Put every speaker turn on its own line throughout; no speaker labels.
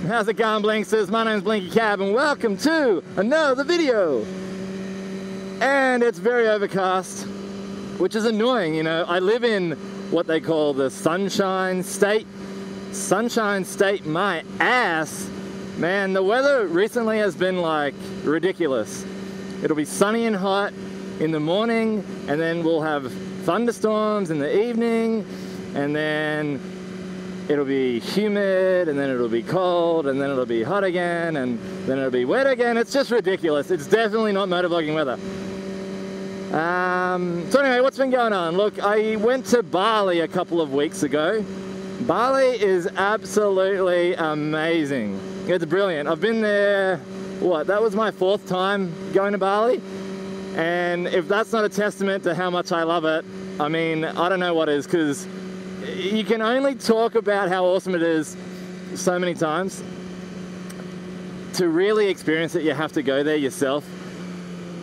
How's it going, blinksters? My name's blinkycab and welcome to another video. And it's very overcast, which is annoying, you know. I live in what they call the Sunshine State. Sunshine State, my ass. Man, the weather recently has been like ridiculous. It'll be sunny and hot in the morning, and then we'll have thunderstorms in the evening, and then it'll be humid, and then it'll be cold, and then it'll be hot again, and then it'll be wet again. It's just ridiculous. It's definitely not motovlogging weather. So anyway, what's been going on? Look, I went to Bali a couple of weeks ago. Bali is absolutely amazing. It's brilliant. I've been there, that was my 4th time going to Bali. And if that's not a testament to how much I love it, I mean, I don't know what is, because you can only talk about how awesome it is so many times. To really experience it, you have to go there yourself.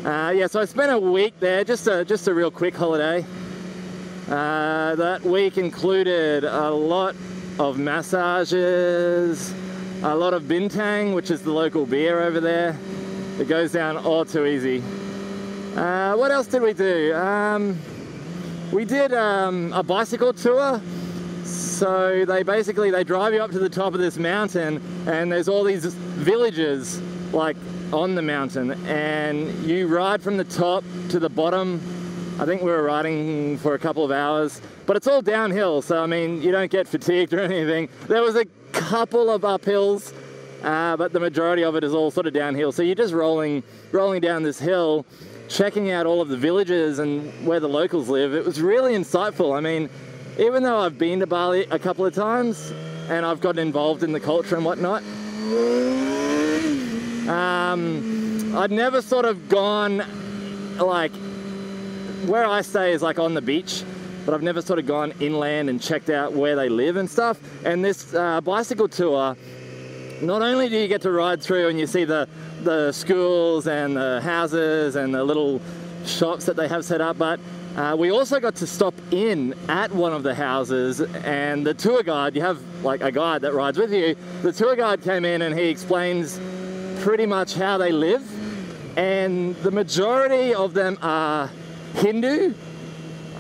Yeah, so I spent a week there, just a real quick holiday. That week included a lot of massages, a lot of bintang, which is the local beer over there. It goes down all too easy. What else did we do? We did a bicycle tour. So they drive you up to the top of this mountain, and there's all these villages like on the mountain, and you ride from the top to the bottom. I think we were riding for a couple of hours, but it's all downhill, so I mean, you don't get fatigued or anything. There was a couple of uphills, but the majority of it is all sort of downhill. So you're just rolling down this hill, checking out all of the villages and where the locals live. It was really insightful. I mean, even though I've been to Bali a couple of times and I've gotten involved in the culture and whatnot, I'd never sort of gone, like, where I stay is like on the beach, but I've never sort of gone inland and checked out where they live and stuff. And this bicycle tour, not only do you get to ride through and you see the schools and the houses and the little shops that they have set up, but we also got to stop in at one of the houses, and the tour guide, you have like a guide that rides with you, the tour guide came in and he explains pretty much how they live, and the majority of them are Hindu.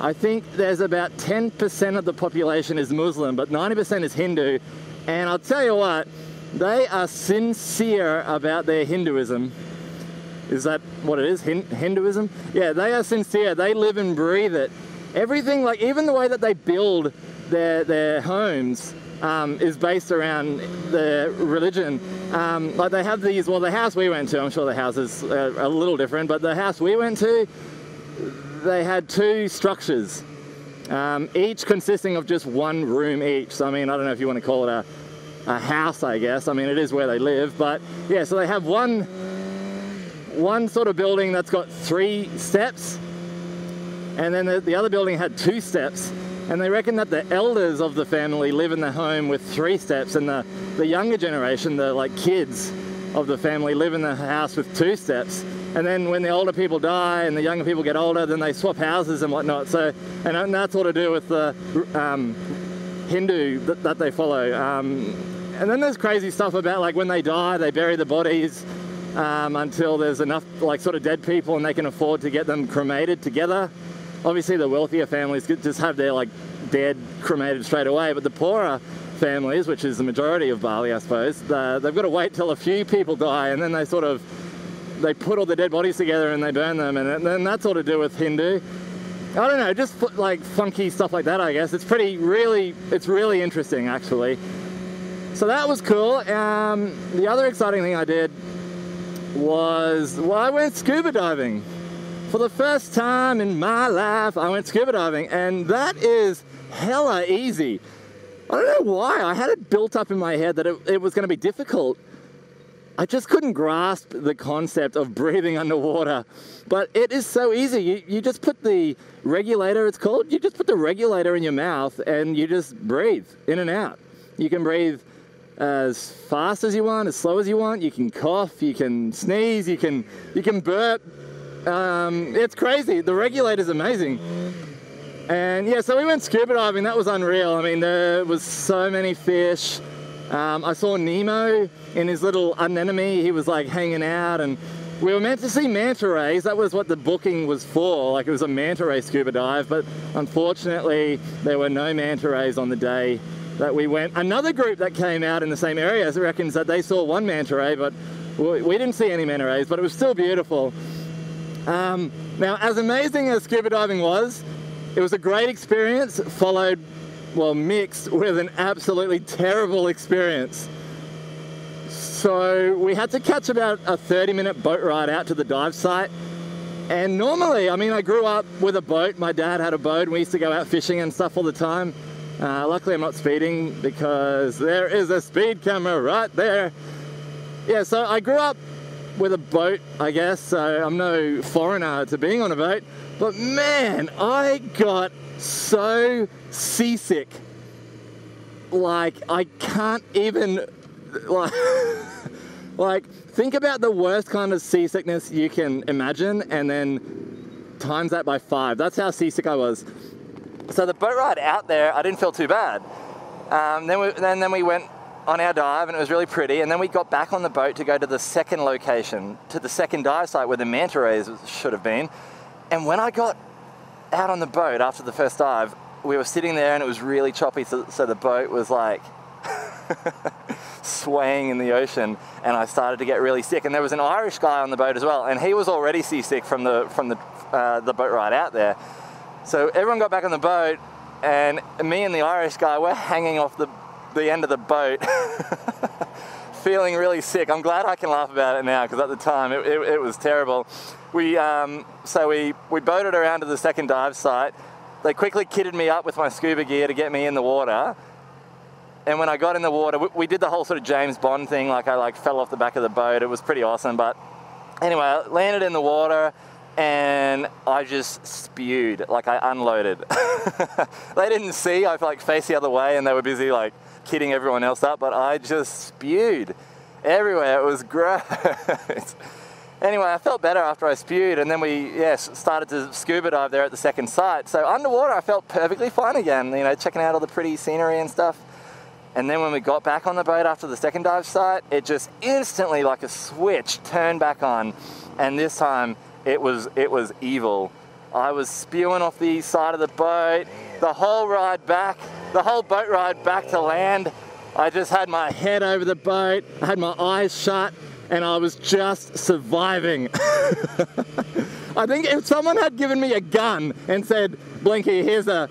I think there's about 10% of the population is Muslim, but 90% is Hindu, and I'll tell you what, they are sincere about their Hinduism. Is that what it is? Hinduism? Yeah, they are sincere. They live and breathe it. Everything, like even the way that they build their homes is based around their religion. Like they have these, well, the house we went to, I'm sure the houses are a little different, but the house we went to, they had 2 structures, each consisting of just 1 room each. So I mean, I don't know if you want to call it a house, I guess. I mean, it is where they live, but yeah, so they have one sort of building that's got 3 steps, and then the other building had 2 steps, and they reckon that the elders of the family live in the home with 3 steps, and the younger generation, the like kids of the family, live in the house with 2 steps. And then when the older people die and the younger people get older, then they swap houses and whatnot. So, and that's all to do with the Hindu that they follow. And then there's crazy stuff about like when they die, they bury the bodies until there's enough like sort of dead people and they can afford to get them cremated together. Obviously the wealthier families could just have their like dead cremated straight away, but the poorer families, which is the majority of Bali, I suppose, they've got to wait till a few people die, and then they put all the dead bodies together and they burn them, and then that's all to do with Hindu. I don't know, just like funky stuff like that, I guess. It's really interesting actually. So that was cool. The other exciting thing I did was, well, I went scuba diving. For the first time in my life, I went scuba diving, and that is hella easy. I don't know why. I had it built up in my head that it was going to be difficult. I just couldn't grasp the concept of breathing underwater, but it is so easy. You just put the regulator, it's called, you just put the regulator in your mouth and you just breathe in and out. You can breathe as fast as you want, as slow as you want. You can cough, you can sneeze, you can burp. It's crazy. The regulator's amazing. And yeah, so we went scuba diving. That was unreal. I mean, there was so many fish. I saw Nemo in his little anemone. He was like hanging out, and we were meant to see manta rays. That was what the booking was for. Like, it was a manta ray scuba dive, but unfortunately there were no manta rays on the day that we went. Another group that came out in the same area reckons that they saw one manta ray, but we didn't see any manta rays, but it was still beautiful. Now, as amazing as scuba diving was, it was a great experience, followed, well, mixed with an absolutely terrible experience. So we had to catch about a 30-minute boat ride out to the dive site. And normally, I mean, I grew up with a boat. My dad had a boat, and we used to go out fishing and stuff all the time. Luckily, I'm not speeding because there is a speed camera right there. Yeah, so I grew up with a boat, I guess, so I'm no foreigner to being on a boat. But man, I got so seasick. Like, I can't even, like, think about the worst kind of seasickness you can imagine, and then times that by 5. That's how seasick I was. So the boat ride out there, I didn't feel too bad. Then we went on our dive, and it was really pretty, and then we got back on the boat to go to the second location, to the second dive site where the manta rays should have been. And when I got out on the boat after the first dive, we were sitting there and it was really choppy, so the boat was like swaying in the ocean, and I started to get really sick. And there was an Irish guy on the boat as well, and he was already seasick from the boat ride out there. So everyone got back on the boat, and me and the Irish guy were hanging off the end of the boat feeling really sick. I'm glad I can laugh about it now, because at the time it was terrible. So we boated around to the second dive site. They quickly kitted me up with my scuba gear to get me in the water. And when I got in the water, we did the whole sort of James Bond thing, like I fell off the back of the boat. It was pretty awesome. But anyway, I landed in the water and I just spewed, like I unloaded. They didn't see, I like faced the other way, and they were busy like kidding everyone else up, but I just spewed everywhere. It was gross. Anyway, I felt better after I spewed, and then we started to scuba dive there at the second site. So underwater, I felt perfectly fine again, you know, checking out all the pretty scenery and stuff. And then when we got back on the boat after the second dive site, it just instantly, like a switch, turned back on, and this time it was evil. I was spewing off the side of the boat, the whole boat ride back to land. I just had my head over the boat, I had my eyes shut, and I was just surviving. I think if someone had given me a gun and said, Blinky, here's a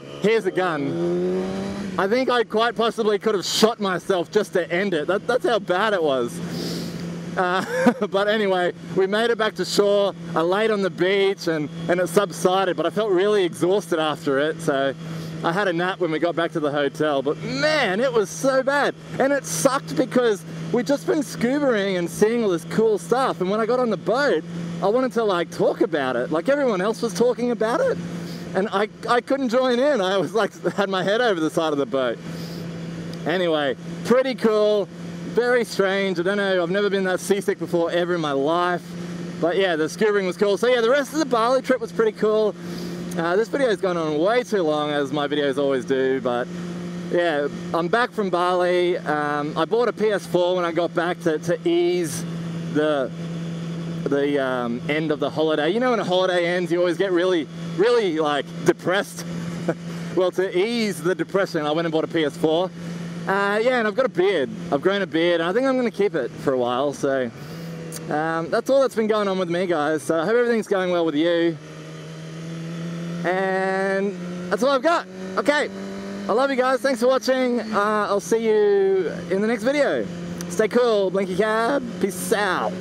gun, I think I quite possibly could have shot myself just to end it. That's how bad it was. But anyway, we made it back to shore. I laid on the beach and it subsided, but I felt really exhausted after it, so I had a nap when we got back to the hotel. But man, it was so bad. And it sucked because we'd just been scubaing and seeing all this cool stuff, and when I got on the boat, I wanted to like talk about it, like everyone else was talking about it, and I couldn't join in. I was like, had my head over the side of the boat. Anyway, pretty cool. Very strange. I don't know, I've never been that seasick before ever in my life. But yeah, the scubaing was cool. So yeah, the rest of the Bali trip was pretty cool. This video's gone on way too long, as my videos always do, but yeah, I'm back from Bali. I bought a PS4 when I got back to ease the end of the holiday. You know, when a holiday ends, you always get really like depressed. Well, to ease the depression, I went and bought a PS4. Yeah, and I've got a beard. I've grown a beard, and I think I'm going to keep it for a while. So that's all that's been going on with me, guys. So I hope everything's going well with you. And that's all I've got. Okay, I love you guys. Thanks for watching. I'll see you in the next video. Stay cool, Blinky Cab. Peace out.